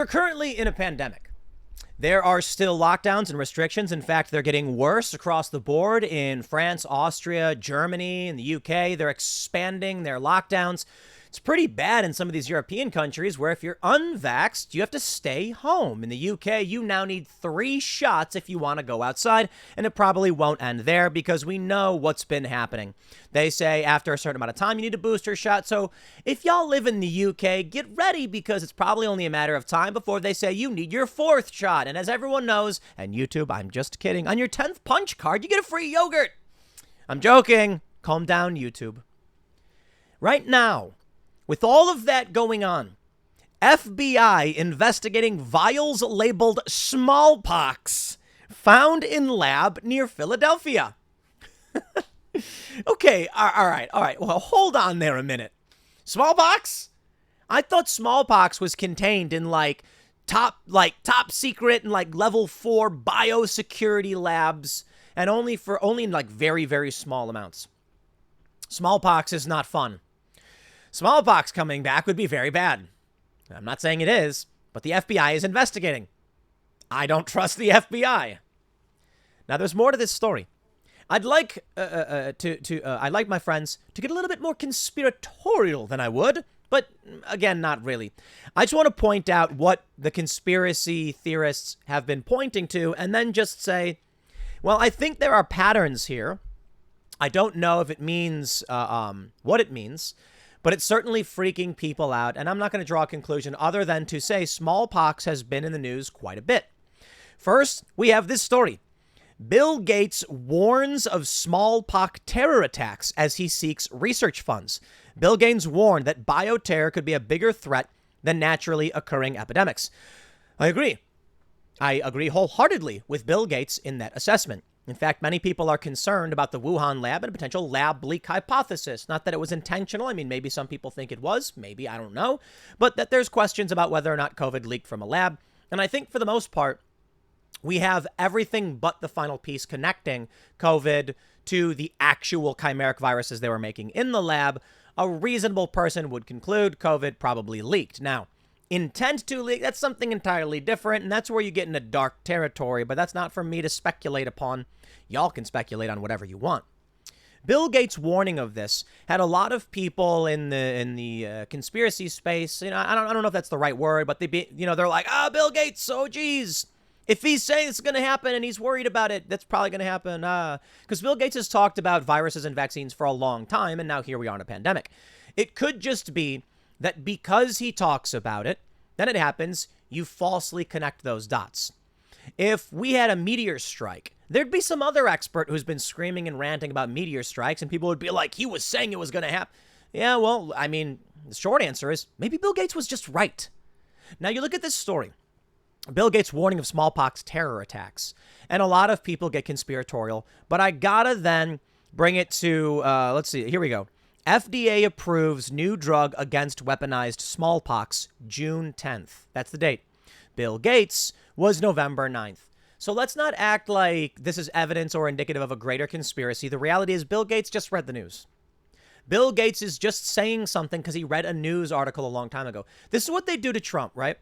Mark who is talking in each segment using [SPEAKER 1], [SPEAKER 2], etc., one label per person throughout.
[SPEAKER 1] We're currently in a pandemic. There are still lockdowns and restrictions. In fact, they're getting worse across the board in France, Austria, Germany, and the UK. They're expanding their lockdowns. It's pretty bad in some of these European countries where if you're unvaxxed, you have to stay home. In the UK, you now need 3 shots if you want to go outside, and it probably won't end there because we know what's been happening. They say after a certain amount of time, you need a booster shot. So if y'all live in the UK, get ready because it's probably only a matter of time before they say you need your 4th shot. And as everyone knows, and YouTube, I'm just kidding, on your 10th punch card, you get a free yogurt. I'm joking. Calm down, YouTube. Right now, with all of that going on, FBI investigating vials labeled smallpox found in lab near Philadelphia. Okay, all right. Well, hold on there a minute. Smallpox? I thought smallpox was contained in top secret and level 4 biosecurity labs and only in very, very small amounts. Smallpox is not fun. Smallpox coming back would be very bad. I'm not saying it is, but the FBI is investigating. I don't trust the FBI. Now, there's more to this story. I'd like I'd like my friends to get a little bit more conspiratorial than I would, but again, not really. I just want to point out what the conspiracy theorists have been pointing to, and then just say, well, I think there are patterns here. I don't know if it means what it means. But it's certainly freaking people out, and I'm not going to draw a conclusion other than to say smallpox has been in the news quite a bit. First, we have this story. Bill Gates warns of smallpox terror attacks as he seeks research funds. Bill Gates warned that bioterror could be a bigger threat than naturally occurring epidemics. I agree. I agree wholeheartedly with Bill Gates in that assessment. In fact, many people are concerned about the Wuhan lab and a potential lab leak hypothesis. Not that it was intentional. I mean, maybe some people think it was. Maybe, I don't know. But that there's questions about whether or not COVID leaked from a lab. And I think for the most part, we have everything but the final piece connecting COVID to the actual chimeric viruses they were making in the lab. A reasonable person would conclude COVID probably leaked. Now, intent to leak, that's something entirely different, and that's where you get into dark territory, but that's not for me to speculate upon. Y'all can speculate on whatever you want. Bill Gates' warning of this had a lot of people in the conspiracy space. You know, I don't know if that's the right word, but they're like, Bill Gates, oh geez, if he's saying it's going to happen and he's worried about it, that's probably going to happen. Because Bill Gates has talked about viruses and vaccines for a long time, and now here we are in a pandemic. It could just be that because he talks about it, then it happens, you falsely connect those dots. If we had a meteor strike, there'd be some other expert who's been screaming and ranting about meteor strikes, and people would be like, he was saying it was going to happen. Yeah, well, I mean, the short answer is maybe Bill Gates was just right. Now, you look at this story. Bill Gates warning of smallpox terror attacks. And a lot of people get conspiratorial, but I gotta then bring it to, let's see, here we go. FDA approves new drug against weaponized smallpox, June 10th. That's the date. Bill Gates was November 9th. So let's not act like this is evidence or indicative of a greater conspiracy. The reality is Bill Gates just read the news. Bill Gates is just saying something because he read a news article a long time ago. This is what they do to Trump, right?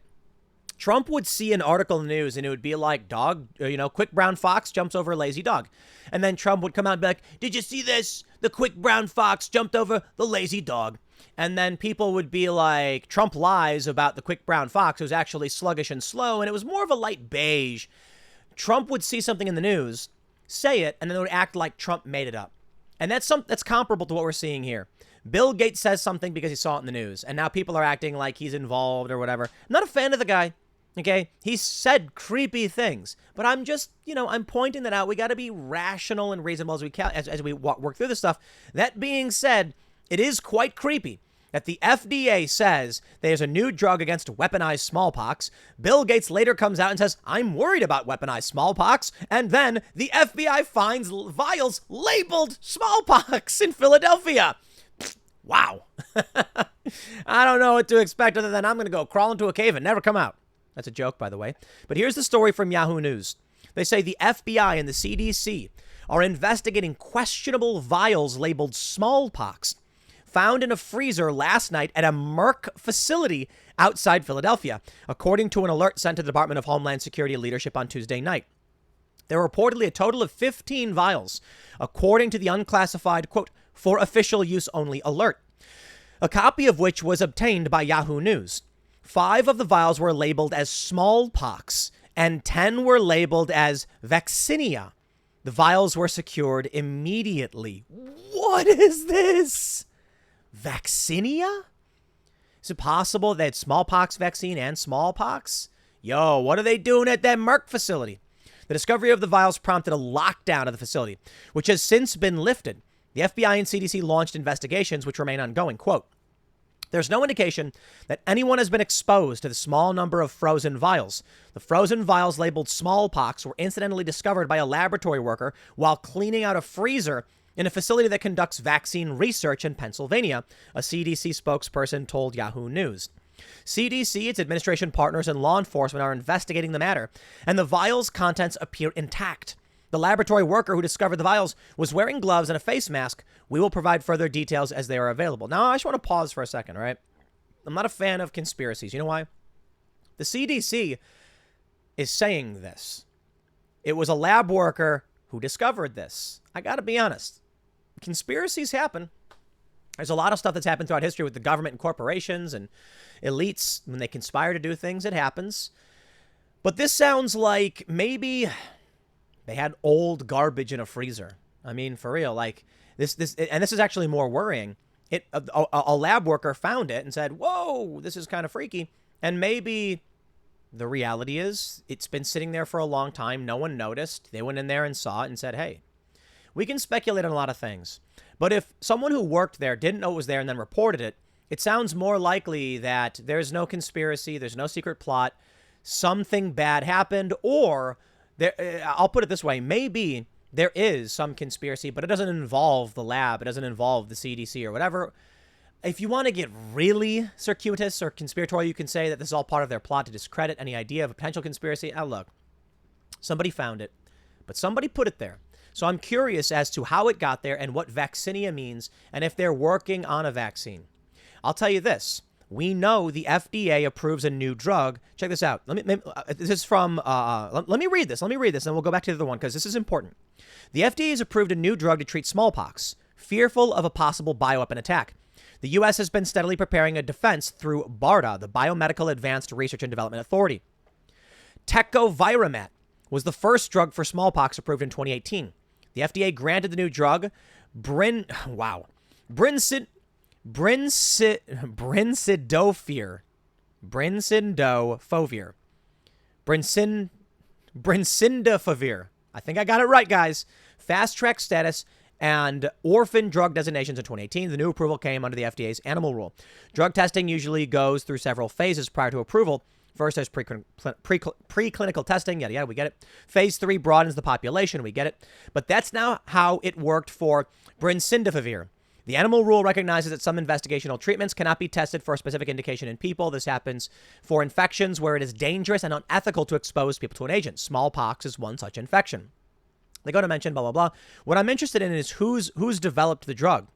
[SPEAKER 1] Trump would see an article in the news and it would be like, quick brown fox jumps over a lazy dog. And then Trump would come out and be like, did you see this? The quick brown fox jumped over the lazy dog. And then people would be like, Trump lies about the quick brown fox, who's actually sluggish and slow. And it was more of a light beige. Trump would see something in the news, say it, and then it would act like Trump made it up. And that's comparable to what we're seeing here. Bill Gates says something because he saw it in the news. And now people are acting like he's involved or whatever. I'm not a fan of the guy. Okay, he said creepy things, but I'm just, I'm pointing that out. We got to be rational and reasonable as we can, as we work through this stuff. That being said, it is quite creepy that the FDA says there's a new drug against weaponized smallpox. Bill Gates later comes out and says, I'm worried about weaponized smallpox. And then the FBI finds vials labeled smallpox in Philadelphia. Wow. I don't know what to expect other than I'm going to go crawl into a cave and never come out. That's a joke, by the way. But here's the story from Yahoo News. They say the FBI and the CDC are investigating questionable vials labeled smallpox found in a freezer last night at a Merck facility outside Philadelphia, according to an alert sent to the Department of Homeland Security leadership on Tuesday night. There were reportedly a total of 15 vials, according to the unclassified, quote, for official use only alert, a copy of which was obtained by Yahoo News. 5 of the vials were labeled as smallpox, and 10 were labeled as vaccinia. The vials were secured immediately. What is this? Vaccinia? Is it possible they had smallpox vaccine and smallpox? Yo, what are they doing at that Merck facility? The discovery of the vials prompted a lockdown of the facility, which has since been lifted. The FBI and CDC launched investigations, which remain ongoing. Quote, there's no indication that anyone has been exposed to the small number of frozen vials. The frozen vials labeled smallpox were incidentally discovered by a laboratory worker while cleaning out a freezer in a facility that conducts vaccine research in Pennsylvania, a CDC spokesperson told Yahoo News. CDC, its administration partners, and law enforcement are investigating the matter, and the vials' contents appear intact. The laboratory worker who discovered the vials was wearing gloves and a face mask. We will provide further details as they are available. Now, I just want to pause for a second, all right? I'm not a fan of conspiracies. You know why? The CDC is saying this. It was a lab worker who discovered this. I got to be honest. Conspiracies happen. There's a lot of stuff that's happened throughout history with the government and corporations and elites. When they conspire to do things, it happens. But this sounds like maybe they had old garbage in a freezer. I mean, for real, like this, and this is actually more worrying. A lab worker found it and said, whoa, this is kind of freaky. And maybe the reality is it's been sitting there for a long time. No one noticed. They went in there and saw it and said, hey, we can speculate on a lot of things. But if someone who worked there didn't know it was there and then reported it, it sounds more likely that there's no conspiracy, there's no secret plot, something bad happened, or I'll put it this way, maybe there is some conspiracy, but it doesn't involve the lab, it doesn't involve the CDC or whatever. If you want to get really circuitous or conspiratorial, you can say that this is all part of their plot to discredit any idea of a potential conspiracy. Now, look, somebody found it, but somebody put it there. So I'm curious as to how it got there and what vaccinia means and if they're working on a vaccine. I'll tell you this. We know the FDA approves a new drug. Check this out. This is from, let me read this. And we'll go back to the other one because this is important. The FDA has approved a new drug to treat smallpox, fearful of a possible bioweapon attack. The U.S. has been steadily preparing a defense through BARDA, the Biomedical Advanced Research and Development Authority. Tecovirimat was the first drug for smallpox approved in 2018. The FDA granted the new drug brincidofovir. Brincidofovir. I think I got it right, guys. Fast track status and orphan drug designations in 2018. The new approval came under the FDA's animal rule. Drug testing usually goes through several phases prior to approval. First, there's preclinical testing, yada, yada, we get it. Phase 3 broadens the population, we get it. But that's now how it worked for brincidofovir. The animal rule recognizes that some investigational treatments cannot be tested for a specific indication in people. This happens for infections where it is dangerous and unethical to expose people to an agent. Smallpox is one such infection. They go to mention blah, blah, blah. What I'm interested in is who's developed the drug.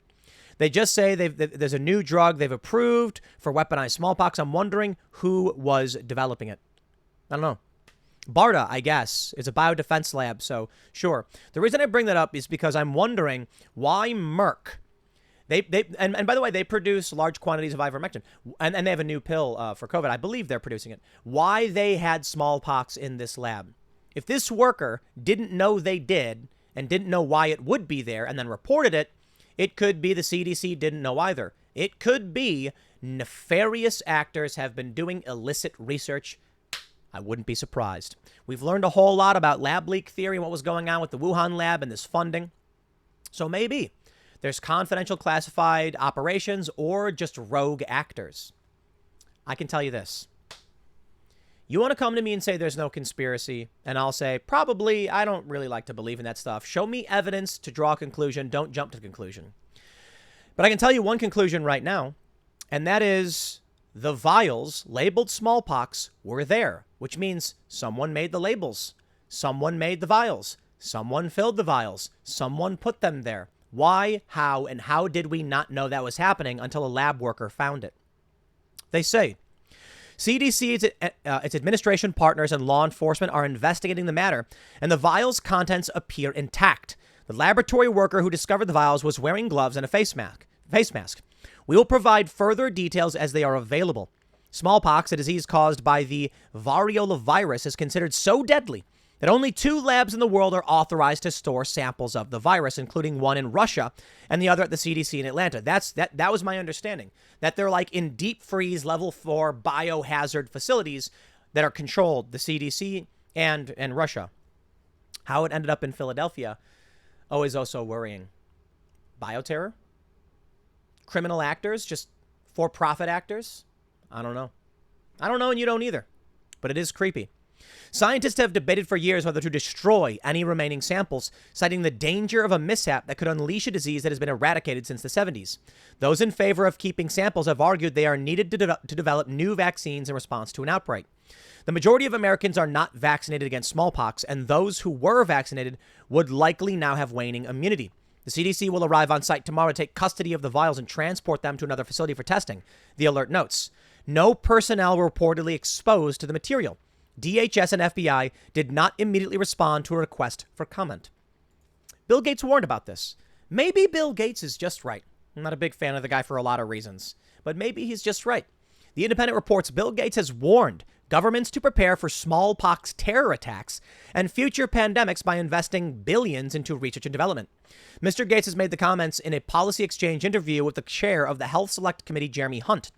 [SPEAKER 1] They just say there's a new drug they've approved for weaponized smallpox. I'm wondering who was developing it. I don't know. BARDA, I guess, is a biodefense lab, so sure. The reason I bring that up is because I'm wondering why Merck. And by the way, they produce large quantities of ivermectin, and they have a new pill for COVID. I believe they're producing it. Why they had smallpox in this lab? If this worker didn't know they did and didn't know why it would be there and then reported it, it could be the CDC didn't know either. It could be nefarious actors have been doing illicit research. I wouldn't be surprised. We've learned a whole lot about lab leak theory and what was going on with the Wuhan lab and this funding. So maybe there's confidential classified operations or just rogue actors. I can tell you this. You want to come to me and say there's no conspiracy, and I'll say, probably, I don't really like to believe in that stuff. Show me evidence to draw a conclusion. Don't jump to the conclusion. But I can tell you one conclusion right now, and that is the vials labeled smallpox were there, which means someone made the labels. Someone made the vials. Someone filled the vials. Someone put them there. Why, how, and how did we not know that was happening until a lab worker found it? They say CDC, its administration partners, and law enforcement are investigating the matter, and the vial's contents appear intact. The laboratory worker who discovered the vials was wearing gloves and a face mask. We will provide further details as they are available. Smallpox, a disease caused by the variola virus, is considered so deadly that only 2 labs in the world are authorized to store samples of the virus, including one in Russia and the other at the CDC in Atlanta. That was my understanding, that they're like in deep freeze level 4 biohazard facilities that are controlled, the CDC and Russia. How it ended up in Philadelphia, is also worrying. Bioterror? Criminal actors? Just for-profit actors? I don't know. I don't know, and you don't either. But it is creepy. Scientists have debated for years whether to destroy any remaining samples, citing the danger of a mishap that could unleash a disease that has been eradicated since the 70s. Those in favor of keeping samples have argued they are needed to develop new vaccines in response to an outbreak. The majority of Americans are not vaccinated against smallpox, and those who were vaccinated would likely now have waning immunity. The CDC will arrive on site tomorrow to take custody of the vials and transport them to another facility for testing, the alert notes. No personnel were reportedly exposed to the material. DHS and FBI did not immediately respond to a request for comment. Bill Gates warned about this. Maybe Bill Gates is just right. I'm not a big fan of the guy for a lot of reasons, but maybe he's just right. The Independent reports Bill Gates has warned governments to prepare for smallpox terror attacks and future pandemics by investing billions into research and development. Mr. Gates has made the comments in a policy exchange interview with the chair of the Health Select Committee, Jeremy Hunt.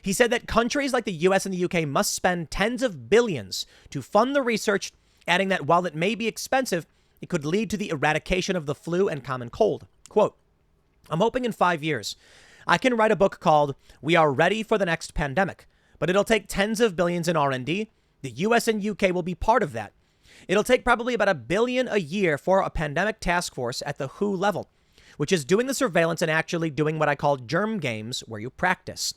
[SPEAKER 1] He said that countries like the US and the UK must spend tens of billions to fund the research, adding that while it may be expensive, it could lead to the eradication of the flu and common cold. Quote, I'm hoping in 5 years, I can write a book called We Are Ready for the Next Pandemic, but it'll take tens of billions in R&D. The US and UK will be part of that. It'll take probably about $1 billion a year for a pandemic task force at the WHO level, which is doing the surveillance and actually doing what I call germ games where you practice.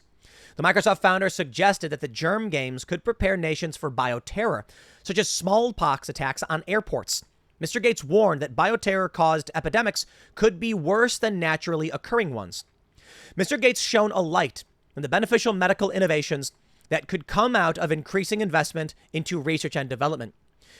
[SPEAKER 1] The Microsoft founder suggested that the germ games could prepare nations for bioterror, such as smallpox attacks on airports. Mr. Gates warned that bioterror-caused epidemics could be worse than naturally occurring ones. Mr. Gates shone a light on the beneficial medical innovations that could come out of increasing investment into research and development.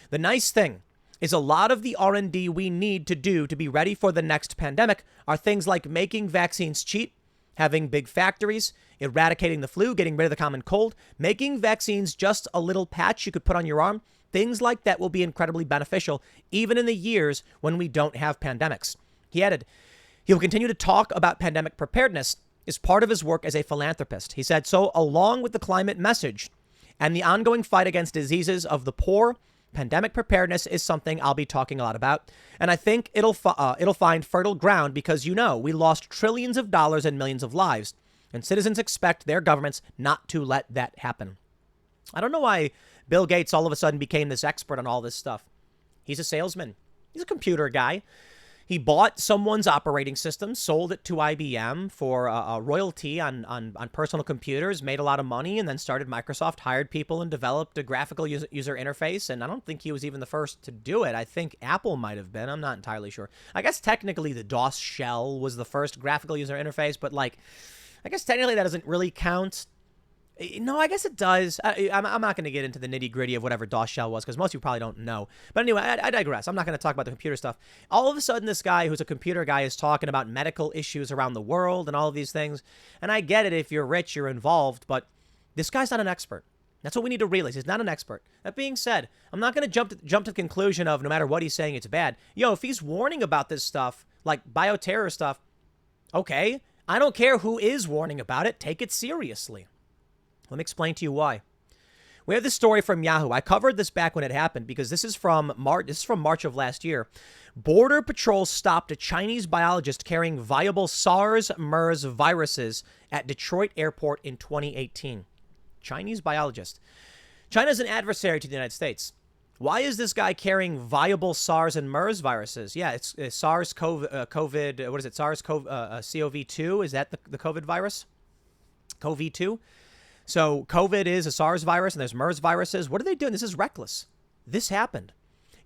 [SPEAKER 1] The nice thing is a lot of the R&D we need to do to be ready for the next pandemic are things like making vaccines cheap, having big factories, eradicating the flu, getting rid of the common cold, making vaccines just a little patch you could put on your arm. Things like that will be incredibly beneficial, even in the years when we don't have pandemics. He added, he will continue to talk about pandemic preparedness as part of his work as a philanthropist. He said, so along with the climate message and the ongoing fight against diseases of the poor, pandemic preparedness is something I'll be talking a lot about. And I think it'll find fertile ground because, we lost trillions of dollars and millions of lives. And citizens expect their governments not to let that happen. I don't know why Bill Gates all of a sudden became this expert on all this stuff. He's a salesman. He's a computer guy. He bought someone's operating system, sold it to IBM for a royalty on personal computers, made a lot of money, and then started Microsoft, hired people, and developed a graphical user interface. And I don't think he was even the first to do it. I think Apple might have been. I'm not entirely sure. I guess technically the DOS shell was the first graphical user interface, but I guess technically that doesn't really count. No, I guess it does. I'm not going to get into the nitty gritty of whatever DOS shell was because most of you probably don't know. But anyway, I digress. I'm not going to talk about the computer stuff. All of a sudden, this guy who's a computer guy is talking about medical issues around the world and all of these things. And I get it. If you're rich, you're involved. But this guy's not an expert. That's what we need to realize. He's not an expert. That being said, I'm not going to jump to the conclusion of no matter what he's saying, it's bad. If he's warning about this stuff, like bioterror stuff, okay. I don't care who is warning about it. Take it seriously. Let me explain to you why. We have this story from Yahoo. I covered this back when it happened because this is from March of last year. Border Patrol stopped a Chinese biologist carrying viable SARS-MERS viruses at Detroit Airport in 2018. Chinese biologist. China is an adversary to the United States. Why is this guy carrying viable SARS and MERS viruses? Yeah, it's SARS-CoV. What is it? SARS-CoV-2. Is that the COVID virus? CoV-2. So COVID is a SARS virus and there's MERS viruses. What are they doing? This is reckless. This happened.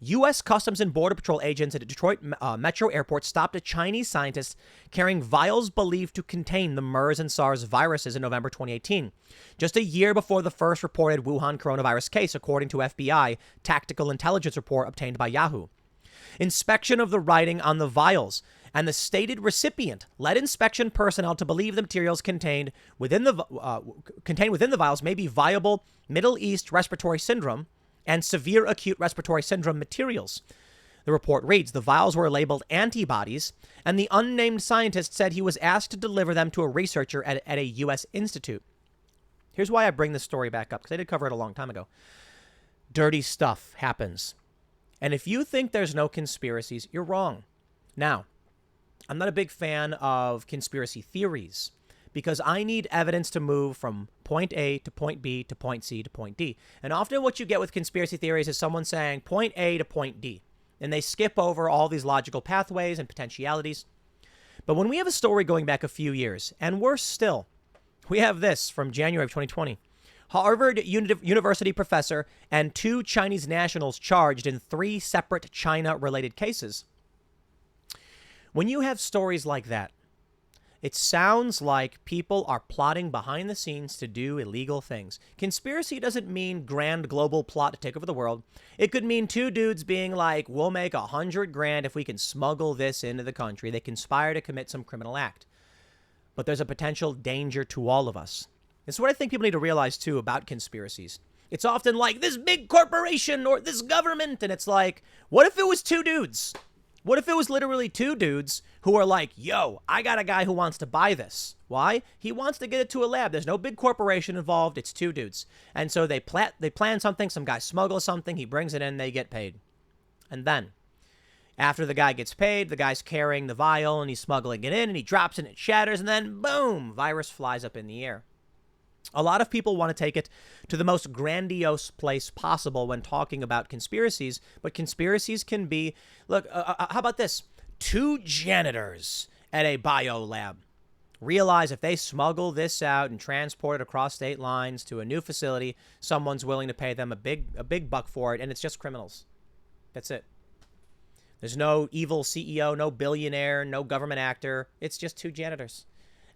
[SPEAKER 1] U.S. Customs and Border Patrol agents at Detroit Metro Airport stopped a Chinese scientist carrying vials believed to contain the MERS and SARS viruses in November 2018, just a year before the first reported Wuhan coronavirus case, according to FBI tactical intelligence report obtained by Yahoo. Inspection of the writing on the vials and the stated recipient led inspection personnel to believe the materials contained within the vials may be viable Middle East respiratory syndrome and severe acute respiratory syndrome materials. The report reads, the vials were labeled antibodies, and the unnamed scientist said he was asked to deliver them to a researcher at a U.S. institute. Here's why I bring this story back up, because I did cover it a long time ago. Dirty stuff happens. And if you think there's no conspiracies, you're wrong. Now, I'm not a big fan of conspiracy theories because I need evidence to move from point A to point B to point C to point D. And often what you get with conspiracy theories is someone saying point A to point D, and they skip over all these logical pathways and potentialities. But when we have a story going back a few years, and worse still, we have this from January of 2020. Harvard University professor and 2 Chinese nationals charged in 3 separate China-related cases. When you have stories like that, it sounds like people are plotting behind the scenes to do illegal things. Conspiracy doesn't mean grand global plot to take over the world. It could mean 2 dudes being like, we'll make $100,000 if we can smuggle this into the country. They conspire to commit some criminal act. But there's a potential danger to all of us. This is what I think people need to realize, too, about conspiracies. It's often like this big corporation or this government. And it's like, what if it was 2 dudes? What if it was literally 2 dudes who are like, yo, I got a guy who wants to buy this. Why? He wants to get it to a lab. There's no big corporation involved. It's 2 dudes. And so they plan something. Some guy smuggles something. He brings it in. They get paid. And then after the guy gets paid, the guy's carrying the vial and he's smuggling it in and he drops it and it shatters. And then boom, virus flies up in the air. A lot of people want to take it to the most grandiose place possible when talking about conspiracies, but conspiracies can be, look, how about this? 2 janitors at a bio lab realize if they smuggle this out and transport it across state lines to a new facility, someone's willing to pay them a big buck for it, and it's just criminals. That's it. There's no evil CEO, no billionaire, no government actor. It's just 2 janitors.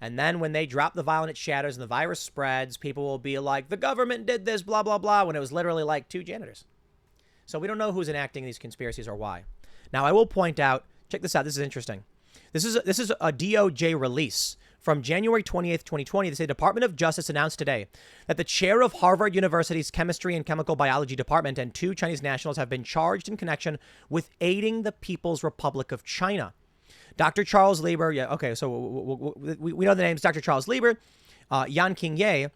[SPEAKER 1] And then when they drop the vial and it shatters and the virus spreads, people will be like, the government did this, blah, blah, blah, when it was literally like 2 janitors. So we don't know who's enacting these conspiracies or why. Now, I will point out, check this out. This is interesting. This is a DOJ release from January 28th, 2020. The Department of Justice announced today that the chair of Harvard University's Chemistry and Chemical Biology Department and 2 Chinese nationals have been charged in connection with aiding the People's Republic of China. Dr. Charles Lieber, yeah, okay, so we know the names. Dr. Charles Lieber, Yan Qingye,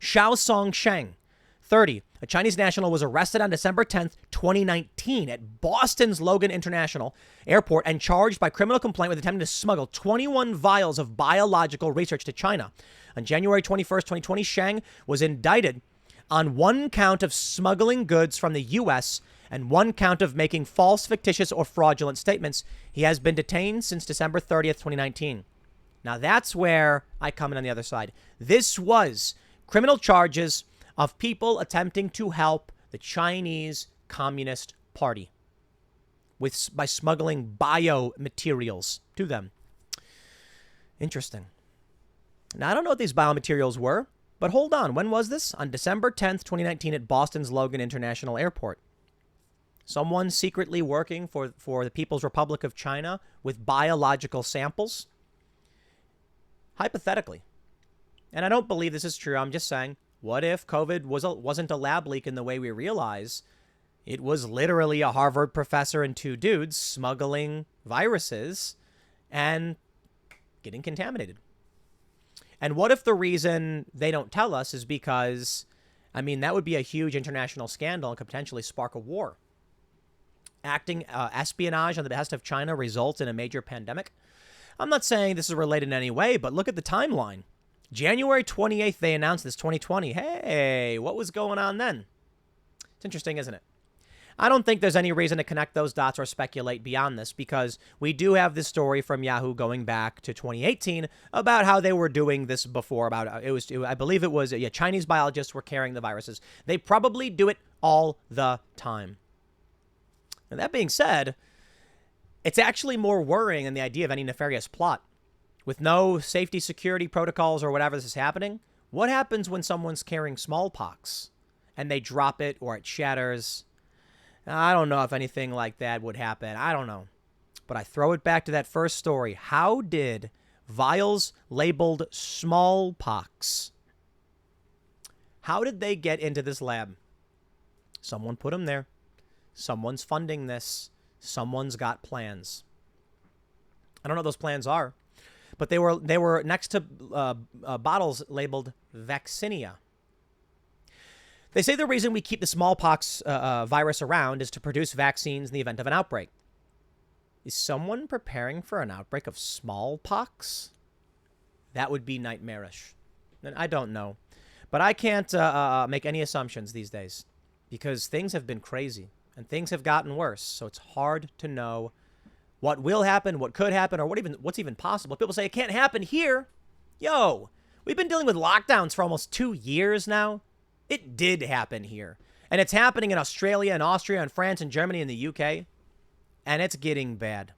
[SPEAKER 1] Xiao Song Sheng, 30. A Chinese national was arrested on December 10th, 2019 at Boston's Logan International Airport and charged by criminal complaint with attempting to smuggle 21 vials of biological research to China. On January 21st, 2020, Sheng was indicted on 1 count of smuggling goods from the U.S. and 1 count of making false, fictitious, or fraudulent statements. He has been detained since December 30th, 2019. Now, that's where I come in on the other side. This was criminal charges of people attempting to help the Chinese Communist Party by smuggling biomaterials to them. Interesting. Now, I don't know what these biomaterials were, but hold on. When was this? On December 10th, 2019 at Boston's Logan International Airport. Someone secretly working for the People's Republic of China with biological samples? Hypothetically. And I don't believe this is true. I'm just saying, what if COVID wasn't a lab leak in the way we realize? It was literally a Harvard professor and 2 dudes smuggling viruses and getting contaminated. And what if the reason they don't tell us is because, I mean, that would be a huge international scandal and could potentially spark a war. Acting espionage on the behest of China results in a major pandemic. I'm not saying this is related in any way, but look at the timeline. January 28th, they announced this 2020. Hey, what was going on then? It's interesting, isn't it? I don't think there's any reason to connect those dots or speculate beyond this because we do have this story from Yahoo going back to 2018 about how they were doing this before. I believe it was Chinese biologists were carrying the viruses. They probably do it all the time. And that being said, it's actually more worrying than the idea of any nefarious plot. With no safety security protocols or whatever this is happening, what happens when someone's carrying smallpox and they drop it or it shatters? I don't know if anything like that would happen. I don't know. But I throw it back to that first story. How did vials labeled smallpox, how did they get into this lab? Someone put them there. Someone's funding this. Someone's got plans. I don't know what those plans are, but they were next to bottles labeled vaccinia. They say the reason we keep the smallpox virus around is to produce vaccines in the event of an outbreak. Is someone preparing for an outbreak of smallpox? That would be nightmarish. And I don't know. But I can't make any assumptions these days because things have been crazy and things have gotten worse. So it's hard to know what will happen, what could happen, or what's even possible. People say it can't happen here. Yo, we've been dealing with lockdowns for almost 2 years now. It did happen here. And it's happening in Australia and Austria and France and Germany and the UK. And it's getting bad.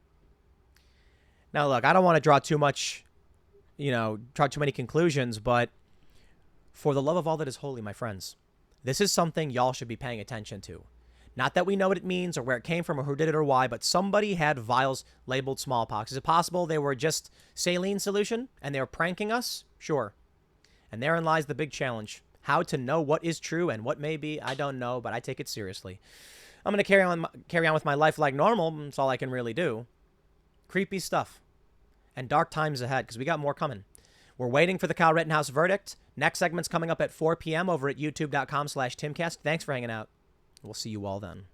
[SPEAKER 1] Now, look, I don't want to draw too much, draw too many conclusions, but for the love of all that is holy, my friends, this is something y'all should be paying attention to. Not that we know what it means or where it came from or who did it or why, but somebody had vials labeled smallpox. Is it possible they were just saline solution and they were pranking us? Sure. And therein lies the big challenge. How to know what is true and what may be, I don't know, but I take it seriously. I'm going to carry on with my life like normal. That's all I can really do. Creepy stuff. And dark times ahead, because we got more coming. We're waiting for the Kyle Rittenhouse verdict. Next segment's coming up at 4 p.m. over at youtube.com/Timcast. Thanks for hanging out. We'll see you all then.